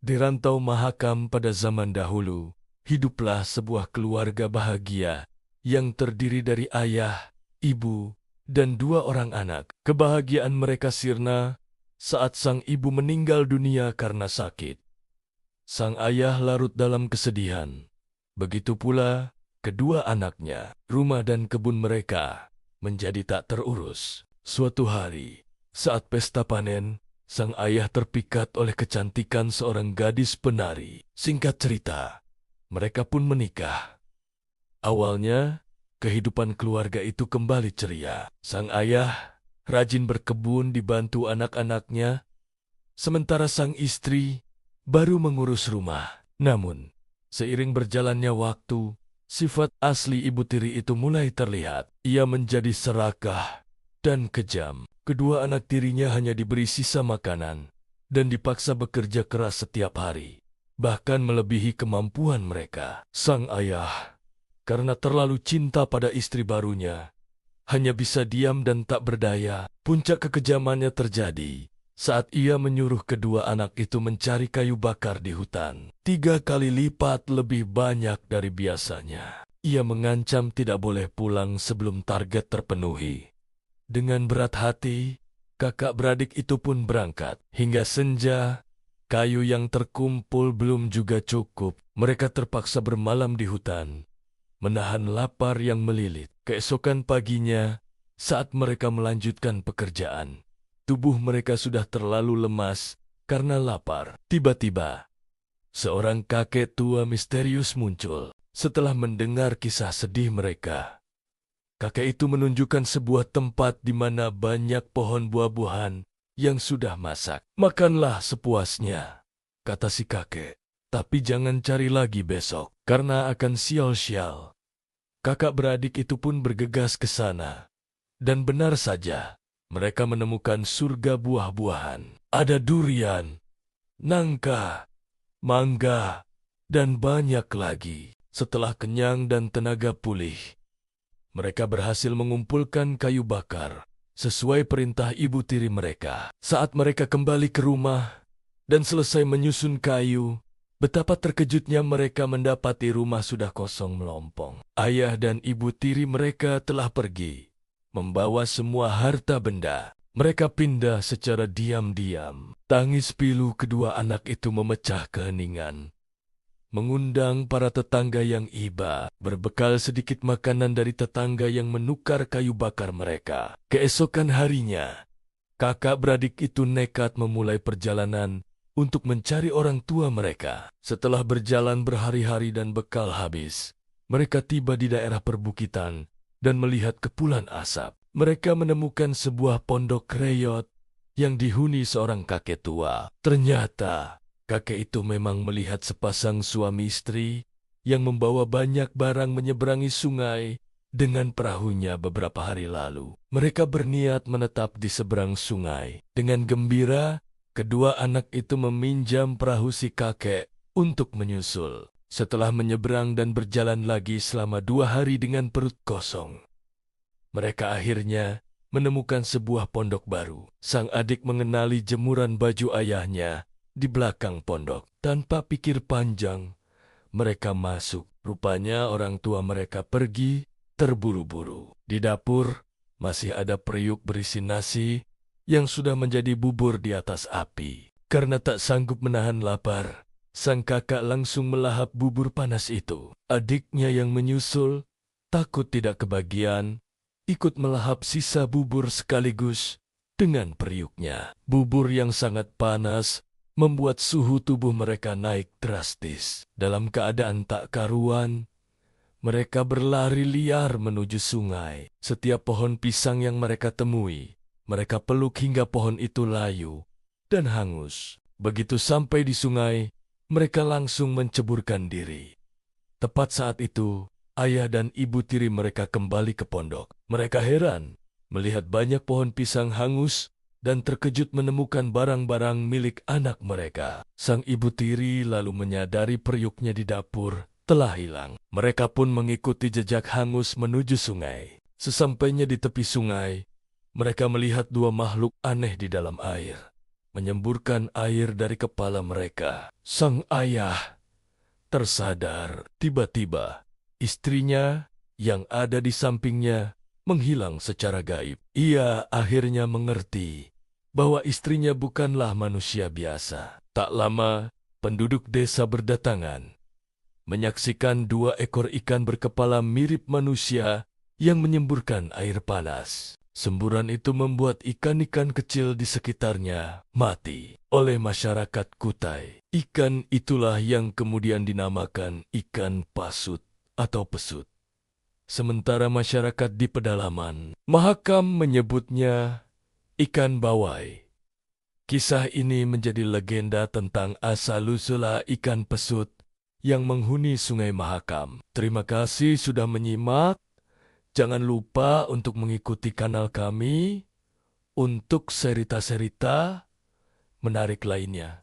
Di rantau Mahakam pada zaman dahulu, hiduplah sebuah keluarga bahagia yang terdiri dari ayah, ibu, dan 2 orang anak. Kebahagiaan mereka sirna saat sang ibu meninggal dunia karena sakit. Sang ayah larut dalam kesedihan. Begitu pula kedua anaknya. Rumah dan kebun mereka menjadi tak terurus. Suatu hari, saat pesta panen, sang ayah terpikat oleh kecantikan seorang gadis penari. Singkat cerita, mereka pun menikah. Awalnya, kehidupan keluarga itu kembali ceria. Sang ayah rajin berkebun dibantu anak-anaknya, sementara sang istri baru mengurus rumah. Namun, seiring berjalannya waktu, sifat asli ibu tiri itu mulai terlihat. Ia menjadi serakah dan kejam. Kedua anak tirinya hanya diberi sisa makanan dan dipaksa bekerja keras setiap hari, bahkan melebihi kemampuan mereka. Sang ayah, karena terlalu cinta pada istri barunya, hanya bisa diam dan tak berdaya. Puncak kekejamannya terjadi saat ia menyuruh kedua anak itu mencari kayu bakar di hutan. 3 kali lipat lebih banyak dari biasanya. Ia mengancam tidak boleh pulang sebelum target terpenuhi. Dengan berat hati, kakak beradik itu pun berangkat. Hingga senja, kayu yang terkumpul belum juga cukup. Mereka terpaksa bermalam di hutan, menahan lapar yang melilit. Keesokan paginya, saat mereka melanjutkan pekerjaan, tubuh mereka sudah terlalu lemas karena lapar. Tiba-tiba, seorang kakek tua misterius muncul. Setelah mendengar kisah sedih mereka, kakek itu menunjukkan sebuah tempat di mana banyak pohon buah-buahan yang sudah masak. "Makanlah sepuasnya," kata si kakek. "Tapi jangan cari lagi besok, karena akan sial-sial." Kakak beradik itu pun bergegas ke sana. Dan benar saja, mereka menemukan surga buah-buahan. Ada durian, nangka, mangga, dan banyak lagi. Setelah kenyang dan tenaga pulih, mereka berhasil mengumpulkan kayu bakar sesuai perintah ibu tiri mereka. Saat mereka kembali ke rumah dan selesai menyusun kayu, betapa terkejutnya mereka mendapati rumah sudah kosong melompong. Ayah dan ibu tiri mereka telah pergi, membawa semua harta benda. Mereka pindah secara diam-diam. Tangis pilu kedua anak itu memecah keheningan, mengundang para tetangga yang iba, berbekal sedikit makanan dari tetangga yang menukar kayu bakar mereka. Keesokan harinya, kakak beradik itu nekat memulai perjalanan untuk mencari orang tua mereka. Setelah berjalan berhari-hari dan bekal habis, mereka tiba di daerah perbukitan dan melihat kepulan asap. Mereka menemukan sebuah pondok kreyot yang dihuni seorang kakek tua. Ternyata kakek itu memang melihat sepasang suami istri yang membawa banyak barang menyeberangi sungai dengan perahunya beberapa hari lalu. Mereka berniat menetap di seberang sungai. Dengan gembira, kedua anak itu meminjam perahu si kakek untuk menyusul. Setelah menyeberang dan berjalan lagi selama 2 hari dengan perut kosong, mereka akhirnya menemukan sebuah pondok baru. Sang adik mengenali jemuran baju ayahnya di belakang pondok. Tanpa pikir panjang, mereka masuk. Rupanya orang tua mereka pergi terburu-buru. Di dapur masih ada periuk berisi nasi yang sudah menjadi bubur di atas api. Karena tak sanggup menahan lapar, sang kakak langsung melahap bubur panas itu. Adiknya yang menyusul takut tidak kebagian, ikut melahap sisa bubur sekaligus dengan periuknya. Bubur yang sangat panas membuat suhu tubuh mereka naik drastis. Dalam keadaan tak karuan, mereka berlari liar menuju sungai. Setiap pohon pisang yang mereka temui, mereka peluk hingga pohon itu layu dan hangus. Begitu sampai di sungai, mereka langsung menceburkan diri. Tepat saat itu, ayah dan ibu tiri mereka kembali ke pondok. Mereka heran melihat banyak pohon pisang hangus dan terkejut menemukan barang-barang milik anak mereka. Sang ibu tiri lalu menyadari periuknya di dapur telah hilang. Mereka pun mengikuti jejak hangus menuju sungai. Sesampainya di tepi sungai, mereka melihat 2 makhluk aneh di dalam air. menyemburkan air dari kepala mereka. Sang ayah tersadar. Tiba-tiba, istrinya yang ada di sampingnya menghilang secara gaib. Ia akhirnya mengerti bahwa istrinya bukanlah manusia biasa. Tak lama, penduduk desa berdatangan, menyaksikan 2 ekor ikan berkepala mirip manusia yang menyemburkan air panas. Semburan itu membuat ikan-ikan kecil di sekitarnya mati oleh masyarakat Kutai. Ikan itulah yang kemudian dinamakan ikan pasut atau pesut. Sementara masyarakat di pedalaman, Mahakam menyebutnya ikan bawai. Kisah ini menjadi legenda tentang asal-usul ikan pesut yang menghuni Sungai Mahakam. Terima kasih sudah menyimak. Jangan lupa untuk mengikuti kanal kami untuk cerita-cerita menarik lainnya.